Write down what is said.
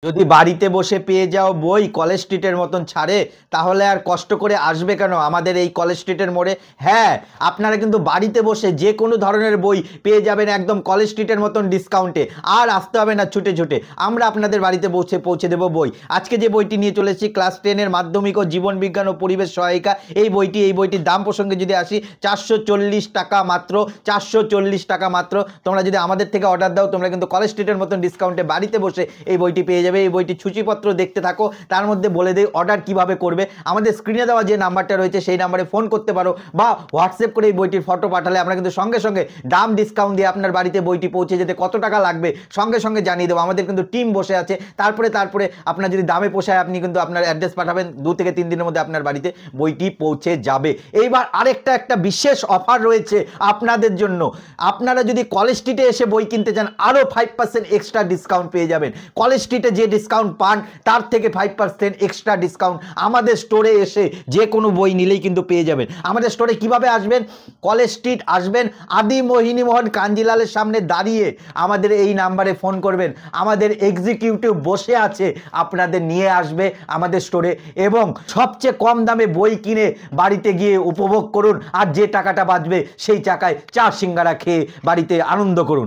যদি বাড়িতে বসে পেয়ে যাও বই কলেজ স্ট্রিটের মতন ছাড়ে, তাহলে আর কষ্ট করে আসবে কেন আমাদের এই কলেজ স্ট্রিটের মোড়ে? হ্যাঁ, আপনারা কিন্তু বাড়িতে বসে যে কোনো ধরনের বই পেয়ে যাবেন একদম কলেজ স্ট্রিটের মতন ডিসকাউন্টে। আর আসতে হবে না ছুটে ছুটে, আমরা আপনাদের বাড়িতে পৌঁছে দেবো বই। আজকে যে বইটি নিয়ে চলেছি ক্লাস 10-এর মাধ্যমিক ও জীবন বিজ্ঞান ও পরিবেশ সহায়িকা, এই বইটির দাম প্রসঙ্গে যদি আসি, 440 টাকা মাত্র। 440 টাকা মাত্র। তোমরা যদি আমাদের থেকে অর্ডার দাও, তোমরা কিন্তু কলেজ স্ট্রিটের মতন ডিসকাউন্টে বাড়িতে বসে এই বইটি পেয়ে যাবে। এই বইটি সূচিপত্র দেখতে থাকো, তার মধ্যে বলে দেই অর্ডার কিভাবে করবে। আমাদের স্ক্রিনে দেওয়া যে নাম্বারটা রয়েছে সেই নাম্বারে ফোন করতে পারো, বা হোয়াটসঅ্যাপ করে এই বইটির ফটো পাঠালে আমরা কিন্তু সঙ্গে সঙ্গে দাম ডিসকাউন্ট দিয়ে আপনার বাড়িতে বইটি পৌঁছে যেতে কত টাকা লাগবে সঙ্গে সঙ্গে জানিয়ে দেবো। আমাদের কিন্তু টিম বসে আছে। তারপরে আপনার যদি দামে পোষায়, আপনি কিন্তু আপনার অ্যাড্রেস পাঠাবেন, 2 থেকে 3 দিনের মধ্যে আপনার বাড়িতে বইটি পৌঁছে যাবে। এইবার একটা বিশেষ অফার রয়েছে আপনাদের জন্য। আপনারা যদি কলেজ স্ট্রিটে এসে বই কিনতে চান, আরও 5% এক্সট্রা ডিসকাউন্ট পেয়ে যাবেন। কলেজ স্ট্রিটে যে ডিসকাউন্ট পান তার থেকে 5% এক্সট্রা ডিসকাউন্ট আমাদের স্টোরে এসে যে কোনো বই নিলেই কিন্তু পেয়ে যাবেন। আমাদের স্টোরে কিভাবে আসবেন? কলেজ স্ট্রিট আসবেন, আদি মোহিনী মোহন কাঞ্জিলালের সামনে দাঁড়িয়ে আমাদের এই নাম্বারে ফোন করবেন। আমাদের এক্সিকিউটিভ বসে আছে, আপনাদের নিয়ে আসবে আমাদের স্টোরে, এবং সবচেয়ে কম দামে বই কিনে বাড়িতে গিয়ে উপভোগ করুন। আর যে টাকাটা বাঁচবে সেই টাকায় চা সিঙ্গারা খেয়ে বাড়িতে আনন্দ করুন।